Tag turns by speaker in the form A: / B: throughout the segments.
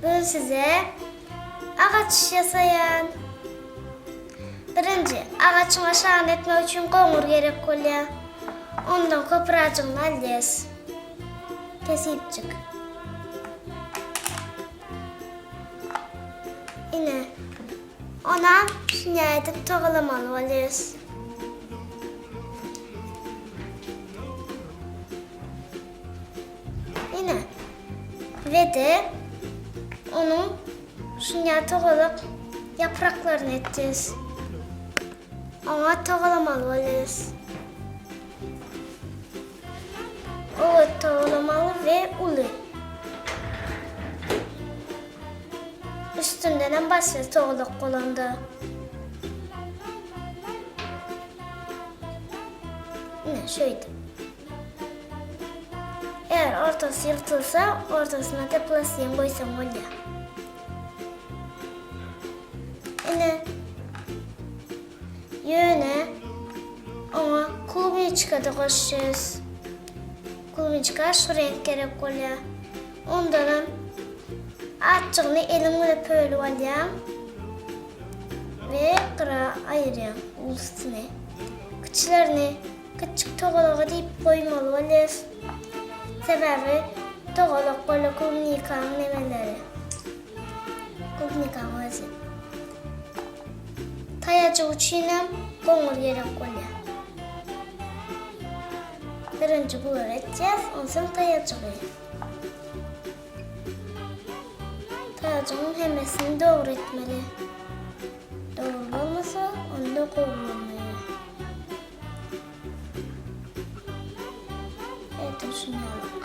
A: Bugün size ağaç yasayan. Birinci, ağaçın aşağını etmek için koğmur gerek oluyor. Ondan kopracığını alacağız. Kesip çık. Yine ona şuna edip toğlamalı oluyoruz. Yine ve de onun şuna toğulup yapraklarını edeceğiz. Ona toğlamalı oluyoruz. O toğlamalı ve ulu. Üstünden başka toğuluk kullandı. Yine şöyle. Eğer ortası yırtılsa ortasına da plastik koysam oluyor. Yine yöne ona kulübüçka da koşacağız. Kulübüçka şu renk gerek oluyor. Ondan açığını elimle böyle alıyorum ve kıra ayırıyorum üstüne. Kıçlarını küçük toğuluğa deyip koymalı oluyoruz. Sebebi toğuluk böyle kulübüçkanın nemeleri. Kulübüçkanın özü. Tayacı uçuyla koğmur gerek oluyor. Birinci bunu öğreteceğiz, ondan sonra tayacı koyuyor. Tayacının hemesini doğru etmeli. Doğru olmasa onu da koğmurlamıyor. Evet, şunu alalım.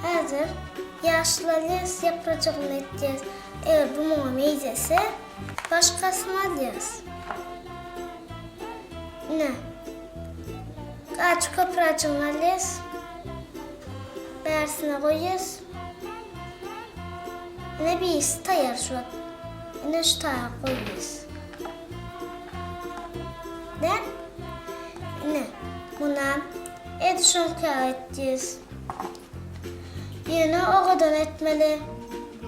A: Hazır. Yaşlarız yapacağını edeceğiz. Eğer bu mama meyzesi başkasını alacağız. Ne? Ağaç kopracığını alacağız. Bersine koyuyoruz. Ne bir isi tayar şu an. Ne şu tayar koyuyoruz. Ne? Buna edişon kağıt edeceğiz. Yine o kadar etmeli.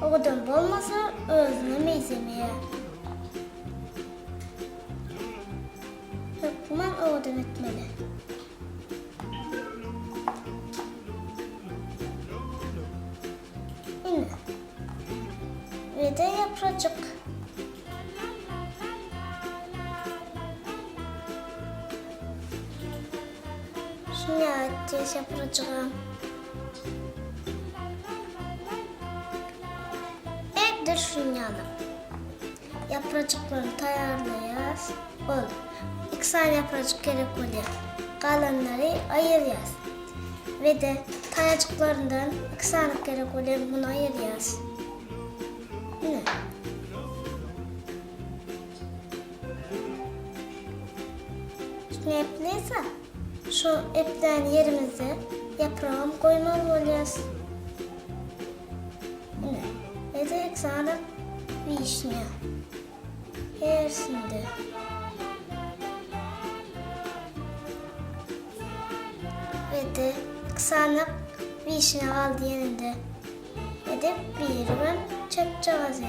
A: O kadar olmasa özüne meyzemeye. Hükmen o kadar etmeli. Yine. Ve de yapacak. Şimdi edeceğiz yapacağım. Düşünelim. Yapraklarını ayarlayacağız. Oldu. 2 tane yaprak gerek oluyor. Kalanları ayıracağız. Ve de tayacıklarından 2 tane gerek oluyor. Bunu ayıracağız. Yine. Şimdi epliyse şu eplerin yerimize yaprağımı koymalı olacağız. Yine. Ve de sana vişne. Hersinde. Ve de sana vişne aldı yanında. Ve de bir ben çöpeceğiz.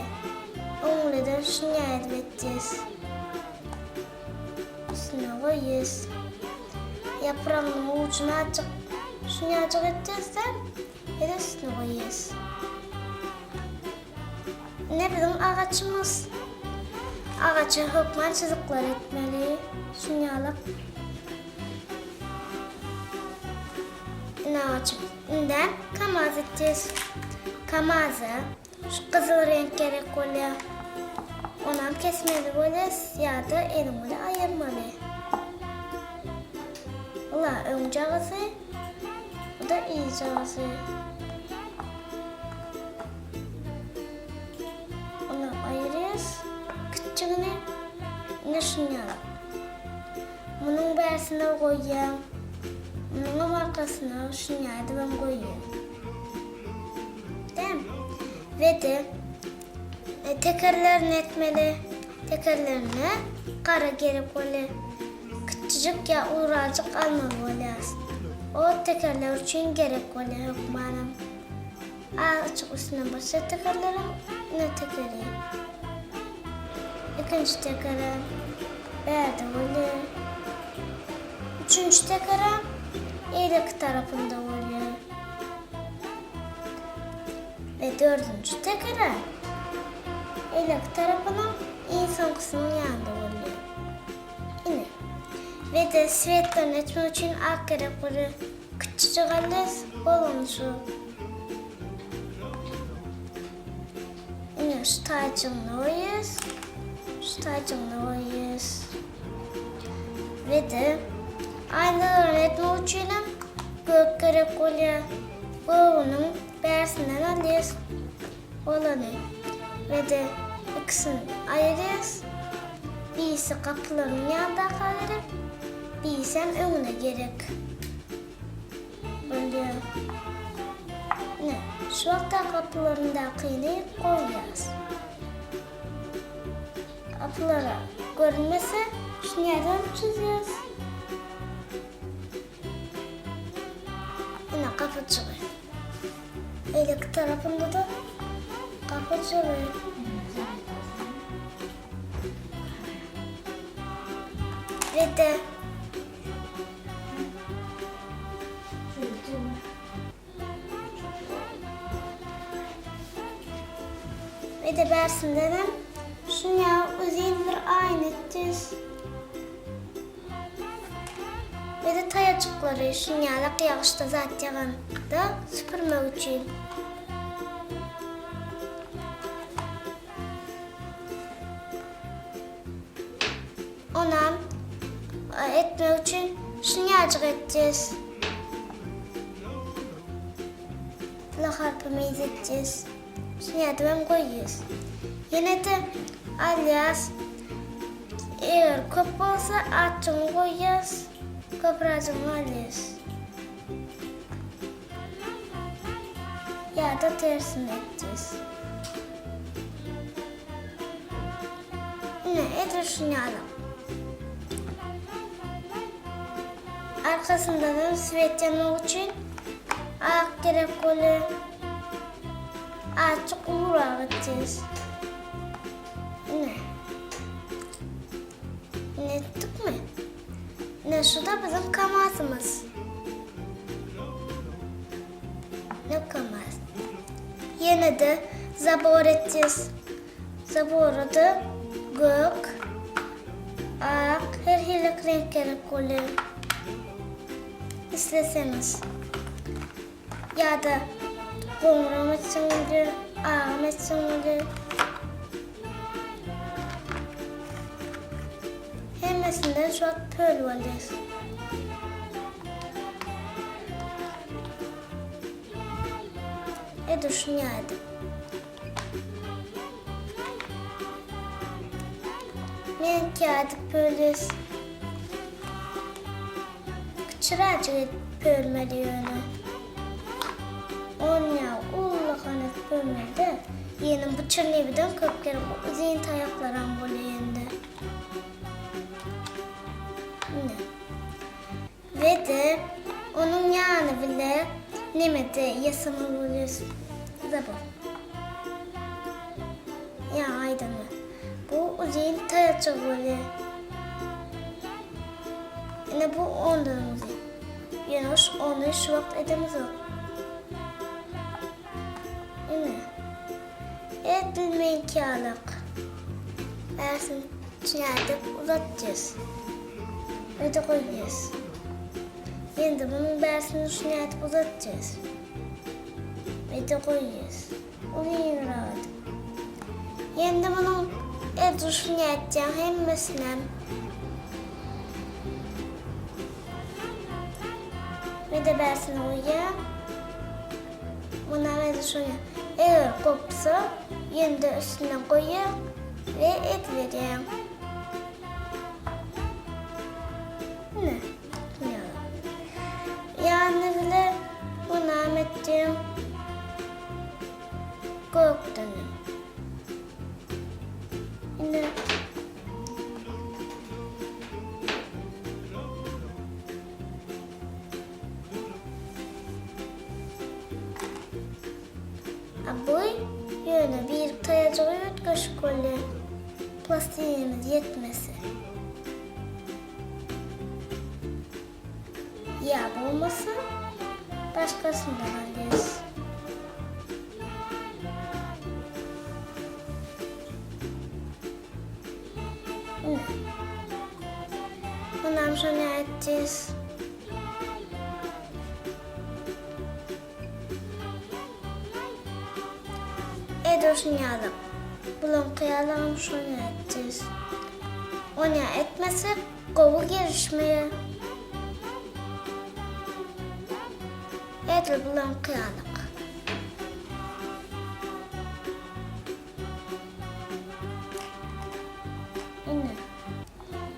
A: Onunla da şunu yardım edeceğiz. Üstüne koyuyoruz. Yaprağının ucunu açık. Şunu açık edeceğiz de ve de üstüne koyuyoruz. Ne bileyim ağaçımız. Ağaçı hükmen çizikler etmeli. Şunu alıp. Ne ağaçından kamaz edeceğiz. Kamaza şu kızıl renk gerek oluyor. Ondan kesmeli böyle ya da elimle ayırmalı. Valla önce ağzı. Bu da iyice ağzı. Küçüğünü ne şunu bunun bersine koyayım. Bunun arkasına şunu ben koyayım. Değil mi? Ve de tekerlerini etmeli. Tekerlerini kara gerek oluyor. Küçücük ya uğracık almalı oluyor. o tekerler için gerek oluyor manam. Açık üstüne başka tekerlerim ne tekeri. İkinci tekere berde oluyor. Üçüncü tekere iyilik tarafında oluyor. Ve dördüncü tekere iyilik tarafının insan kısmının yanında oluyor. Yine. Ve de sivetlerini etmek için ak gerek oluyor. Küçücük halles olumsuz. Yine şu tacımla oyuz. Şu tacımla oyuz. Ve de aynalarını etmek için gök gerek oluyor. Göğünün bersinden alıyoruz. Olanı. Ve de ikisini ayırıyoruz. Birisi kapıların yanında kalır. Birisi önüne gerek. Böyle. Ne? Şu anda kapılarında kıynayıp koyuyoruz. Kapılara görünmese şu yerden çiziyoruz. Yine kapı çıkıyor. Elik tarafında da kapı çıkıyor. Ve de bersinden şuna uzundur aynı düz. Ve de tayacıkları şunyalar yağışta zaten da süpürmek için. Ona etmek için şunyacık edeceğiz. Laharpımızı edeceğiz. Şunyadan koyuyoruz. Yine de alyas eğer köp olsa açın koyuyoruz. Köpracını alıyoruz. Ya da tersini edeceğiz. Yine edir şunyalım. Arkasından da sivet yanmak için ayak gerek oluyor. Açık uğrağa gideceğiz. Ne ettik mi? Ne şu da bizim kamasımız. Ne kamas? Yine de zabor edeceğiz. Zabora da gök, ak, her hilik renk gerek oluyor. İsteseniz. Ya da Kumram etsin olur, ağam etsin olur. Hemesinden şu an pöl olur. Eduşun yardım. Men kağıdı pölüz. Küçüracı pölmeli yönü. Onya ullakanet pölmeli. Yenim bu çırneviden köpkerim uzun tayaklarım bölüğünde. Ve de onun yanı bile nemede yasama buluyoruz. Zabı. Ya aydın mı? Bu uzun tayakçı buluyor. Yine bu ondan uzun. Yani onu şu vakit edemiz o. Yine. Evet bilmeyin ki alak. Ersin çiğnedip uzatacağız. Ve de koyacağız. Yine de bunun bersini çiğnedip uzatacağız. Ve de koyacağız. Onu yine rahat. Yine de bunun eduşunu edeceğim hemmesinden. Ve de bersini uyuyacağım. Buna eduşunu eğer kopsa yine de üstüne koyacağım ve et vereceğim. Ne? Yani bile buna edeceğim. Korktum. Yine Yine bir tayacağı ötköş kolle plastiğimiz yetmesi. Ya olmasa başkasından alırız. Bundan sonra edeceğiz. Edoşunyalım. Bulun kıyalım şunu edeceğiz. Onu etmezsek kovu girişmeye. Edil bulun kıyalım.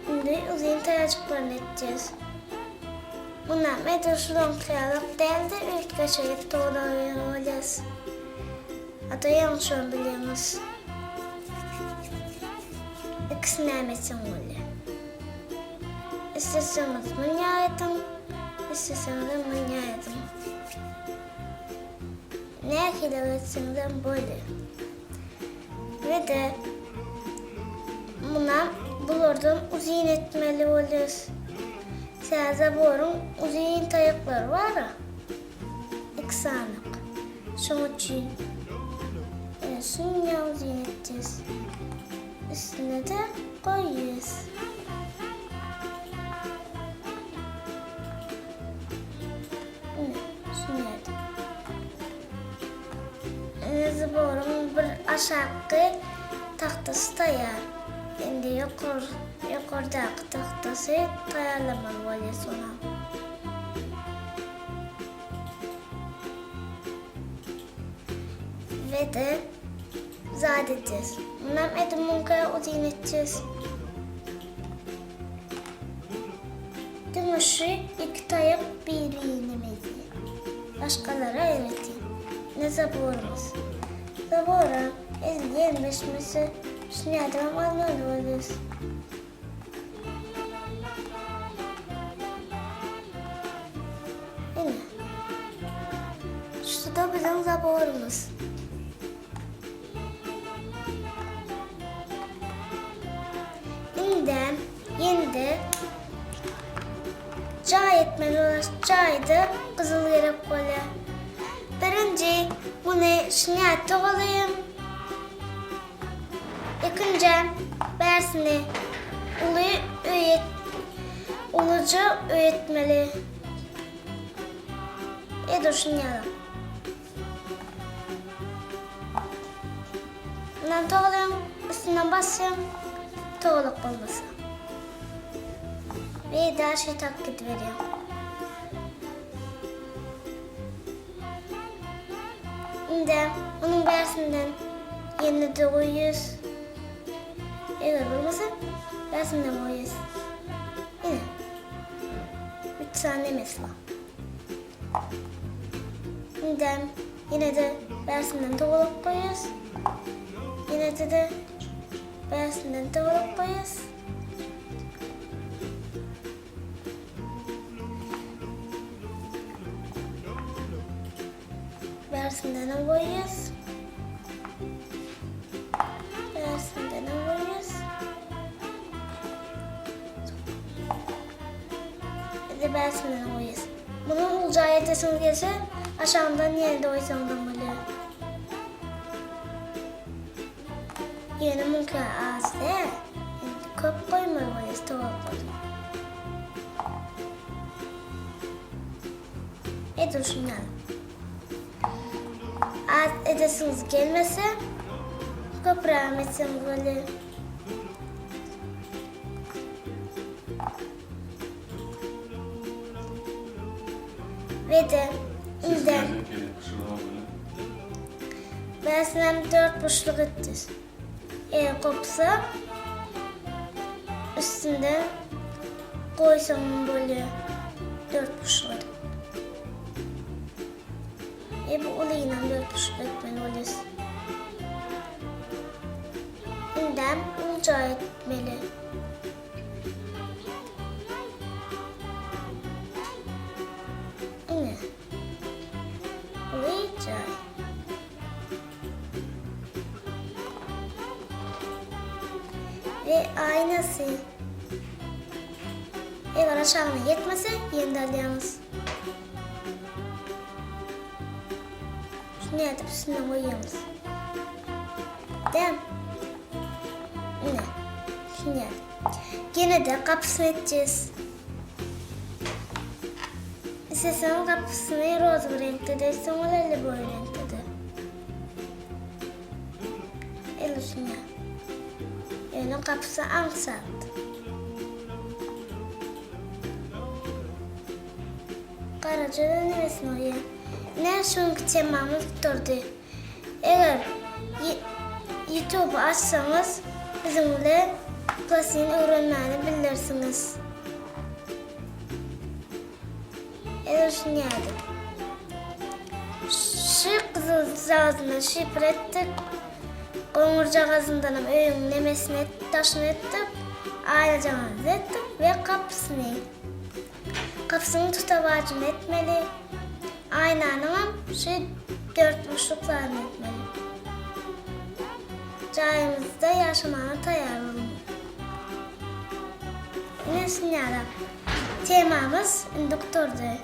A: Şimdi uzun tayacıklarını edeceğiz. Bundan meduşulun kıyalım değil de ilk kaşayıp doğrulayacağız. Hatta yanlış onu biliyoruz. İkisini emesin öyle. İsterseniz manya edin, isterseniz manya edin. Ne kadar etseniz böyle. Ve de buna bulurdum uzun etmeli oluyoruz. Sadece borun uzun tayakları var ya. İksanlık. Şunun için sunya uzun edeceğiz. Üstüne de koyuyoruz. Borun bir aşağı tahtası tayar. Şimdi yukarıdaki tahtası tayarlamalı oluyor sonra. Ve de zat edeceğiz. Bundan edumunkaya uzun edeceğiz. Gümüşü iki tayak birliğinimizi. Başkalara öğreteyim. Ne zaborumuz. Zabora 50-25'imizi şunlardan almalıyız. Yine. Şu da bizim zaborumuz. Şimdi çay etmeli olarak çayda kızıl gerek böyle. Birinci bunu şinayette olayım. İkinci bersini ulucu öğretmeli. Dur şinayalım. Bundan toğlayım, üstünden basayım. Toğluk olması. Ve daha şey taklit veriyorum. Şimdi onun bersinden yeni de koyuyoruz. Eğer olmasa bersinden koyuyoruz. Yine 3 tane mesela. Şimdi yine de bersinden toğluk koyuyoruz. Yine de bersinden toğluk koyuyoruz. Bersinden koyuyoruz. Bersinden koyuyoruz. Bir de bersinden koyuyoruz. Bunun olacağı yetesini gelse aşağıdan yine de oysandan böyle. Yine mümkün az değil. Köp koymalıyız, tavuk koymalıyız. Dur şunları. Az edesiniz gelmese köprağım etsem böyle. Ve de inden ben sana 4,5 ettir. Eğer kopsa üstünde koysam böyle 4,5. Bu olayla 4,5 etmeli oluruz. Bundan olacağı etmeli. Yine olacağı. aynası. Eğer aşağına yetmese yeniden şunu yapıp üstüne koyuyoruz. Değil mi? Ne? Şunu yap. Yine de kapısını edeceğiz. İstersen kapısını roz bir renkte de, istersen öyle bir renkte de. El şunu yap. Yani kapısı ansat. Karaca dönüyorsun oraya. Ne çünkü temamız durdu. Eğer YouTube'u açsanız bizimle plastiğin öğrenmeni bilirsiniz. Eğer şunu yaptık. Şu kızıl zazını şifre ettik. Konurca gazından öyün nemesini taşını ettik. Ayrıcamızı ettik ve kapısını. Kapısını tutabacını etmeli. Aynanın şu 4 boşluklarını etmeli. Cayımızda yaşamana tayar olun. Nesini yarar? Temamız induktördü.